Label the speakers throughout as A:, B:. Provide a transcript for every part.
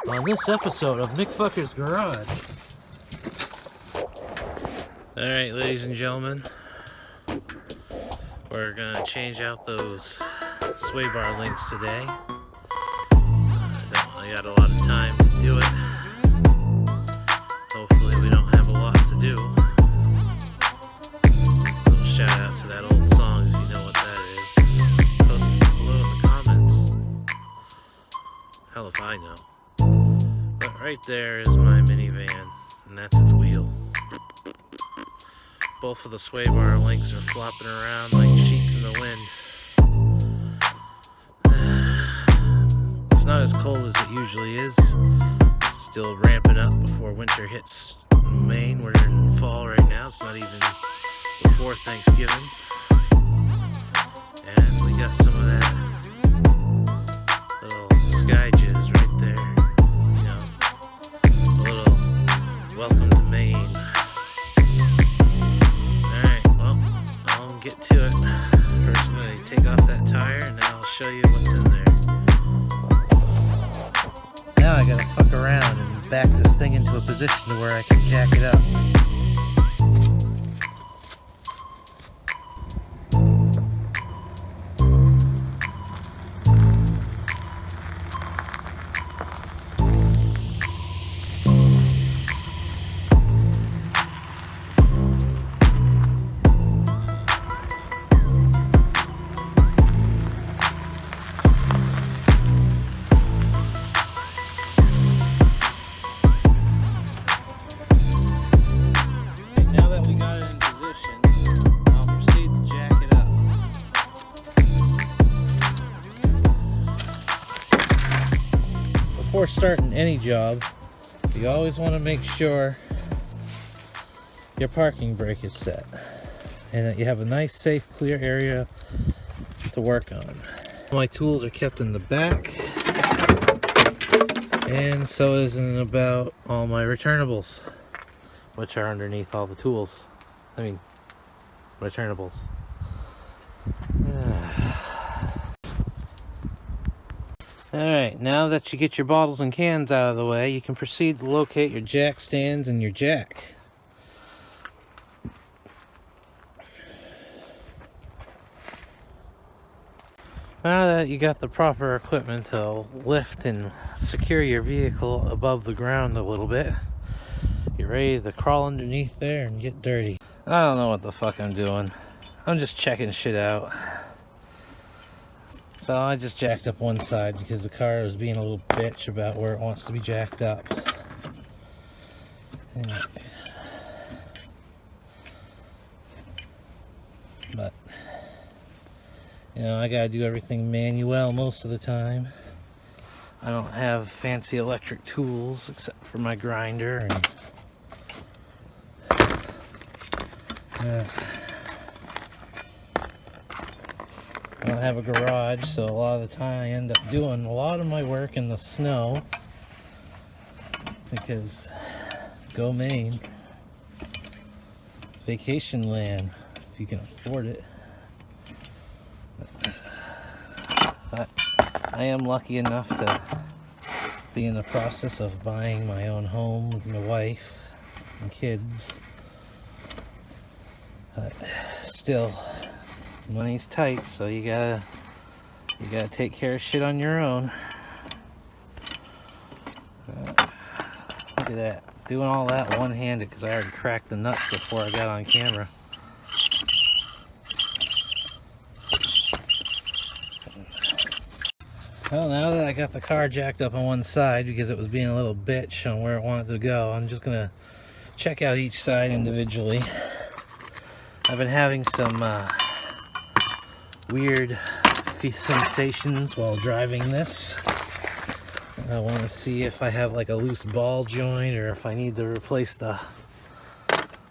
A: on this episode of McFucker's Garage. Alright, ladies and gentlemen, we're gonna change out those sway bar links today. I got a lot of time to do it. Hopefully we don't have a lot to do. A little shout out to that old song if you know what that is. Post it below in the comments. Hell if I know. But right there is my minivan, and that's its wheel. Both of the sway bar links are flopping around like sheets in the wind. It's not as cold as it usually is. It's still ramping up before winter hits Maine. We're in fall right now. It's not even before Thanksgiving. And we got some of that little sky jizz right there. You know, a little welcome to Maine. Alright, well, I'll get to it. First I'm going to take off that tire and then I'll show you what's in there. Now I gotta fuck around and back this thing into a position to where I can jack it up. Before starting any job, you always want to make sure your parking brake is set and that you have a nice, safe, clear area to work on. My tools are kept in the back, and so is in about all my returnables, which are underneath all the tools. I mean, returnables. Alright, now that you get your bottles and cans out of the way, you can proceed to locate your jack stands and your jack. Now that you got the proper equipment to lift and secure your vehicle above the ground a little bit, you're ready to crawl underneath there and get dirty. I don't know what the fuck I'm doing. I'm just checking shit out. So I just jacked up one side because the car was being a little bitch about where it wants to be jacked up. But, you know, I gotta do everything manual most of the time. I don't have fancy electric tools except for my grinder and I don't have a garage, so a lot of the time I end up doing a lot of my work in the snow because go Maine, vacation land if you can afford it. But I am lucky enough to be in the process of buying my own home with my wife and kids, but still money's tight, so you gotta take care of shit on your own. Look at that, doing all that one-handed because I already cracked the nuts before I got on camera. Well, now that I got the car jacked up on one side because it was being a little bitch on where it wanted to go, I'm just gonna check out each side individually. I've been having some weird sensations while driving this. I want to see if I have like a loose ball joint or if I need to replace the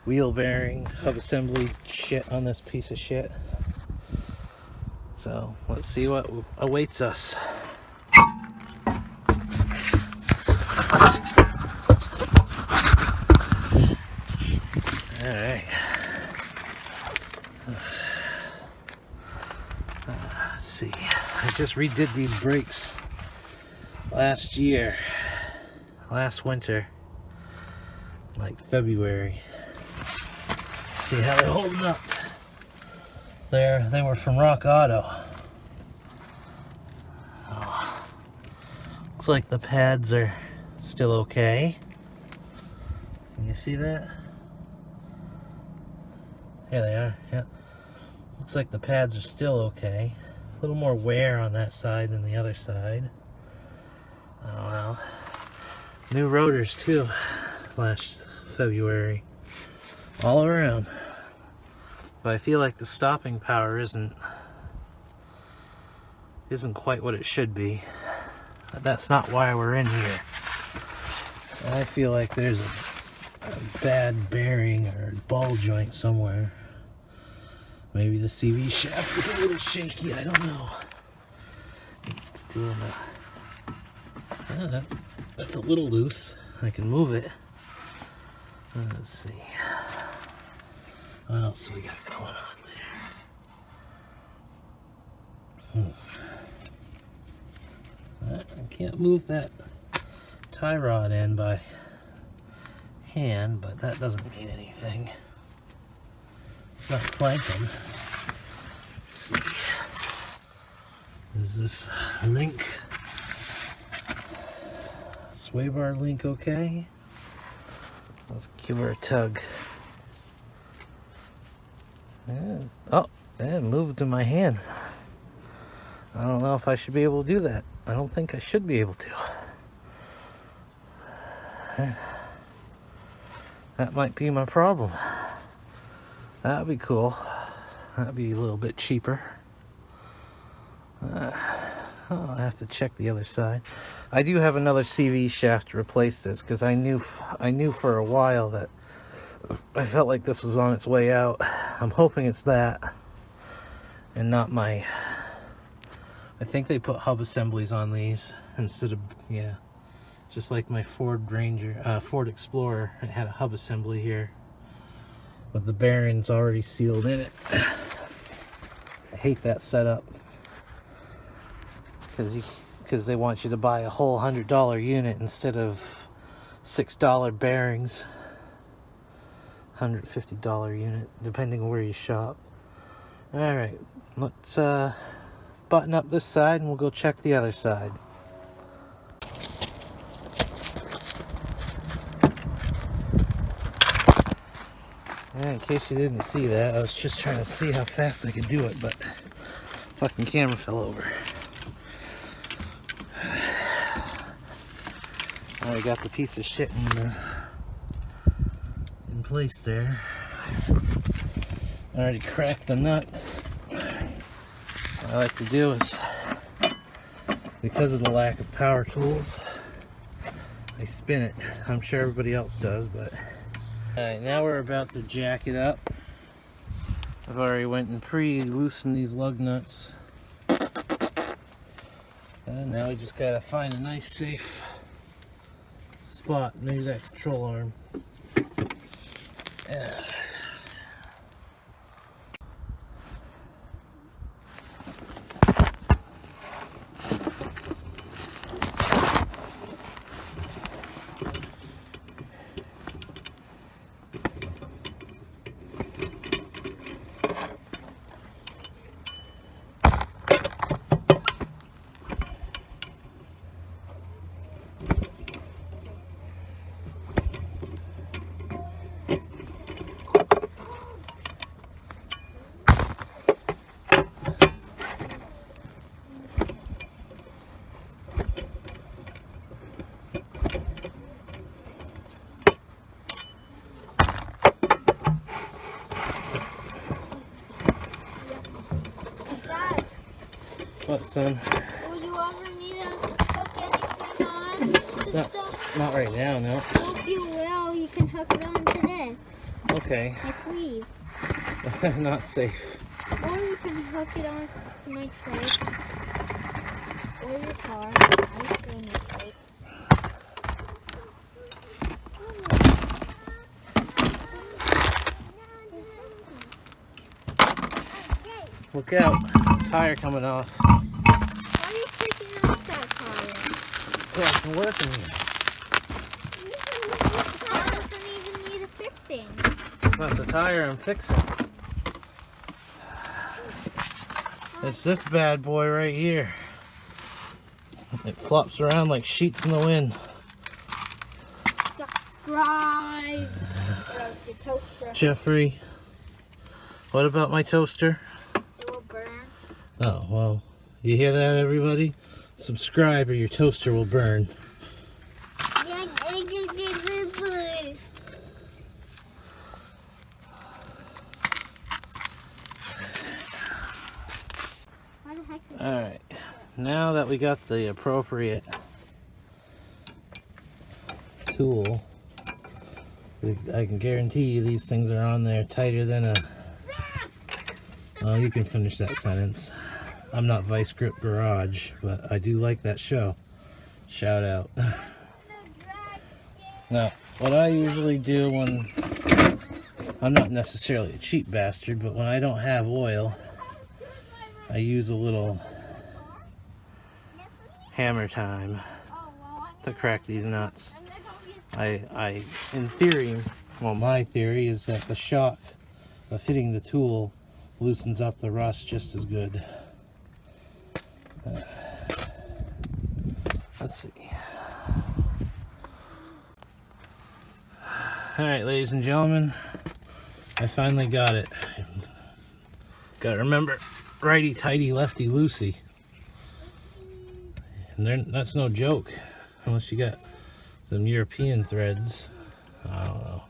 A: wheel bearing, hub assembly shit on this piece of shit. So let's see what awaits us. Alright. Let's see. I just redid these brakes last year. last winter, like February. See how they're holding up. They were from Rock Auto. Oh. Looks like the pads are still okay. Can you see that? Here they are, yeah. Looks like the pads are still okay. A little more wear on that side than the other side. I don't know. New rotors too, last February. All around. But I feel like the stopping power isn't quite what it should be. That's not why we're in here. I feel like there's a bad bearing or ball joint somewhere. Maybe the CV shaft is a little shaky, I don't know. It's doing that's a little loose. I can move it. Let's see. What else we got going on there? I can't move that tie rod in by hand, but that doesn't mean anything. It's not clanking. Let's see. Is this link, swaybar link okay? Let's give her a tug. Yeah. Oh, it moved in my hand. I don't know if I should be able to do that. I don't think I should be able to. That might be my problem. That'd be cool. That'd be a little bit cheaper. I'll have to check the other side. I do have another CV shaft to replace this because I knew for a while that I felt like this was on its way out. I'm hoping it's that and not my... I think they put hub assemblies on these instead of, yeah, just like my Ford Explorer. It had a hub assembly here with the bearings already sealed in it. I hate that setup because they want you to buy a whole $100 unit instead of $6 bearings. $150 unit, depending on where you shop. Alright, let's button up this side and we'll go check the other side. And in case you didn't see that, I was just trying to see how fast I could do it, but fucking camera fell over. I got the piece of shit in place there. I already cracked the nuts. What I like to do is, because of the lack of power tools, I spin it. I'm sure everybody else does, but... Alright, now we're about to jack it up. I've already went and pre-loosened these lug nuts. And now we just gotta find a nice safe spot. Maybe that control arm. What, son?
B: Will you ever need to hook anything on?
A: No, not right now, no.
B: Well, if you will, you can hook it onto this.
A: Okay.
B: My sleeve.
A: Not safe.
B: Or you can hook it on to my trike. Or your car. I still need trike.
A: Look out. Tire coming off.
B: Why are you taking off that tire?
A: So I can work in here.
B: fixing?
A: It's not the tire I'm fixing. It's this bad boy right here. It flops around like sheets in the wind.
B: Subscribe. Or else your toaster.
A: Jeffrey, what about my toaster?
B: It will burn.
A: Oh, well, you hear that, everybody? Subscribe or your toaster will burn. Alright, now that we got the appropriate tool, I can guarantee you these things are on there tighter than a... Oh, you can finish that sentence. I'm not Vice Grip Garage, but I do like that show. Shout out. Now, what I usually do when... I'm not necessarily a cheap bastard, but when I don't have oil, I use a little hammer time to crack these nuts. I in theory, well, my theory is that the shock of hitting the tool loosens up the rust just as good. Let's see. Alright, ladies and gentlemen, I finally got it. Gotta remember, righty tighty, lefty loosey. And that's no joke, unless you got some European threads. I don't know.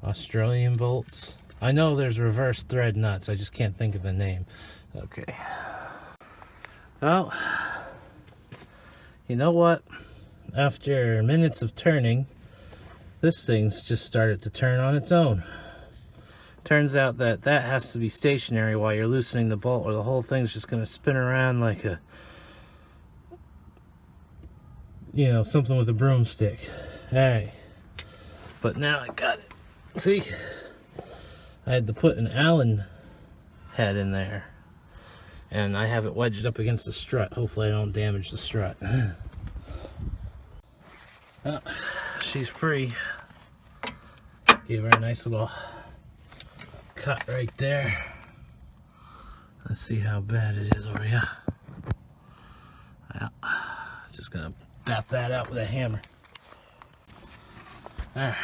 A: Australian bolts. I know there's reverse thread nuts, I just can't think of the name. Okay. Well, you know what? After minutes of turning, this thing's just started to turn on its own. Turns out that has to be stationary while you're loosening the bolt, or the whole thing's just going to spin around like a, you know, something with a broomstick. Alright. But now I got it. See? I had to put an Allen head in there. And I have it wedged up against the strut. Hopefully I don't damage the strut. Well, she's free. Gave her a nice little cut right there. Let's see how bad it is over here. Well, just gonna bat that out with a hammer. There.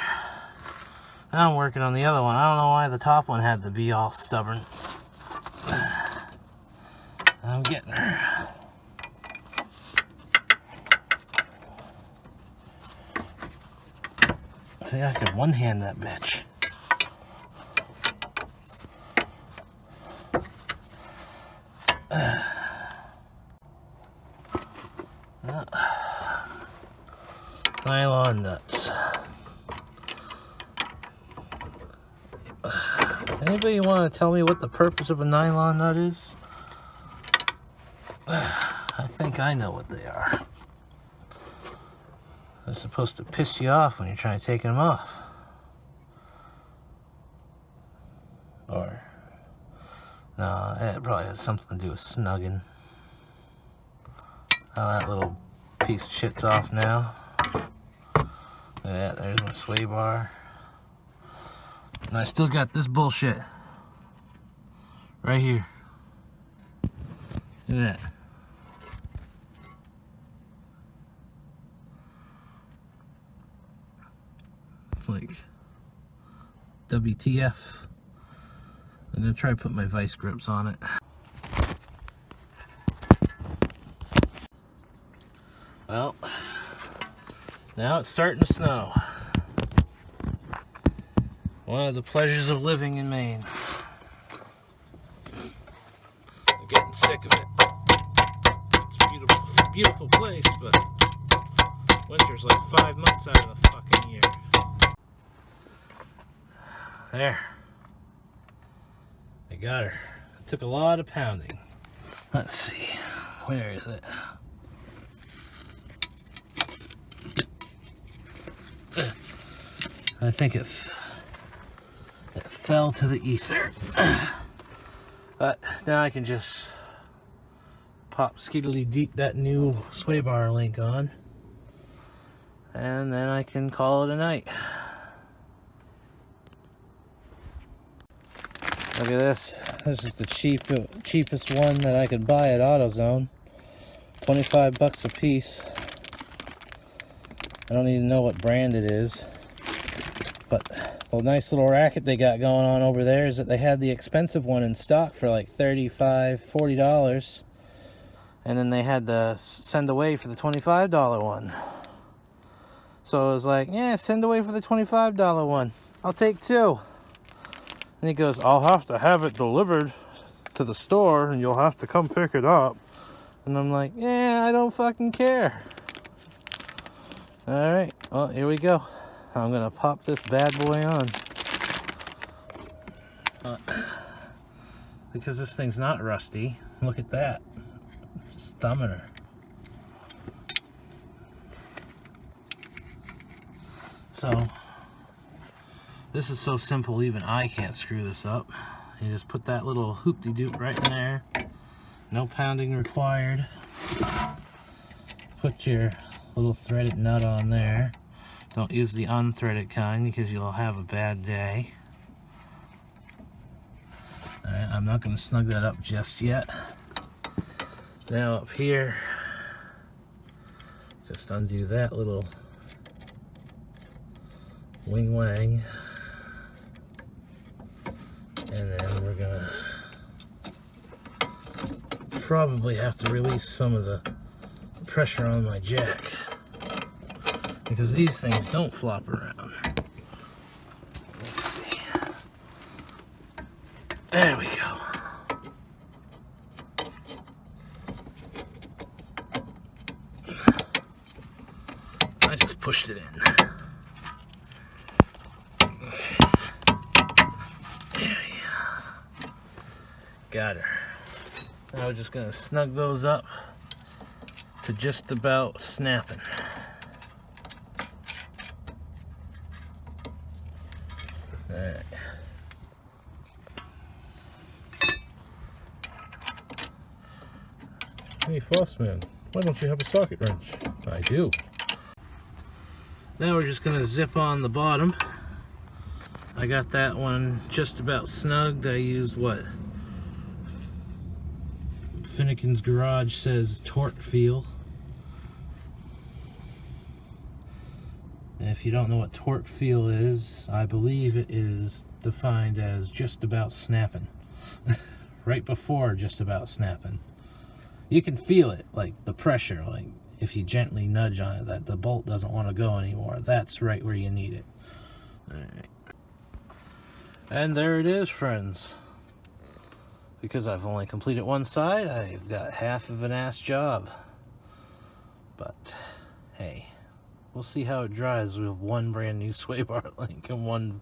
A: Now I'm working on the other one. I don't know why the top one had to be all stubborn. I'm getting her. See, I can one-hand that bitch. Nylon nuts. Anybody want to tell me what the purpose of a nylon nut is? I think I know what they are. They're supposed to piss you off when you're trying to take them off. Or, no, it probably has something to do with snugging. Oh, that little piece of shit's off now. Look at that, there's my sway bar. And I still got this bullshit right here. Look at that. It's like WTF. I'm gonna try to put my vice grips on it. Well, now it's starting to snow. One of the pleasures of living in Maine. I'm getting sick of it. It's a beautiful, beautiful place, but winter's like 5 months out of the fucking year. There. I got her. It took a lot of pounding. Let's see. Where is it? I think it fell to the ether. But now I can just pop skiddly deep that new sway bar link on, and then I can call it a night. Look at this. This is the cheapest one that I could buy at AutoZone. 25 bucks a piece. I don't even know what brand it is. But the nice little racket they got going on over there is that they had the expensive one in stock for like $35, $40. And then they had to send away for the $25 one. So it was like, yeah, send away for the $25 one. I'll take two. And he goes, I'll have to have it delivered to the store and you'll have to come pick it up. And I'm like, yeah, I don't fucking care. Alright, well, here we go. I'm gonna pop this bad boy on. Because this thing's not rusty. Look at that. Just thumbing her. So, this is so simple, even I can't screw this up. You just put that little hoop-de-doop right in there. No pounding required. Put your little threaded nut on there. Don't use the unthreaded kind because you'll have a bad day. Alright, I'm not going to snug that up just yet. Now up here, just undo that little wing wang. And then we're going to probably have to release some of the pressure on my jack. Because these things don't flop around. Let's see. There we go. I just pushed it in. Yeah. Got her. Now we're just gonna snug those up to just about snapping. Alright. Hey, Flossman, why don't you have a socket wrench? I do. Now we're just gonna zip on the bottom. I got that one just about snugged. I used what Finnegan's Garage says torque feel. And if you don't know what torque feel is, I believe it is defined as just about snapping. Right before just about snapping. You can feel it, like the pressure, like if you gently nudge on it, that the bolt doesn't want to go anymore. That's right where you need it. All right. And there it is, friends. Because I've only completed one side, I've got half of an ass job. But, hey, we'll see how it dries with one brand new swaybar link and one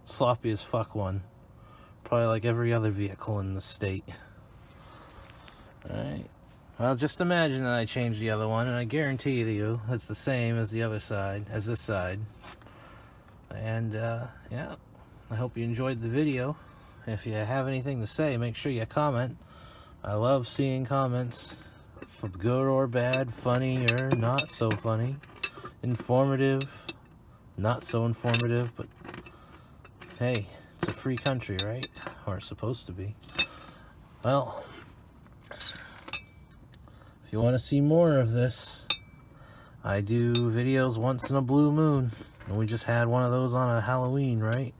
A: sloppy as fuck one. Probably like every other vehicle in the state. Alright. Well, just imagine that I changed the other one, and I guarantee you it's the same as the other side, as this side. And, yeah, I hope you enjoyed the video. If you have anything to say, make sure you comment. I love seeing comments, for good or bad, funny or not so funny, informative, not so informative, but hey, it's a free country, right? Or it's supposed to be. Well, if you want to see more of this, I do videos once in a blue moon. And we just had one of those on a Halloween, right?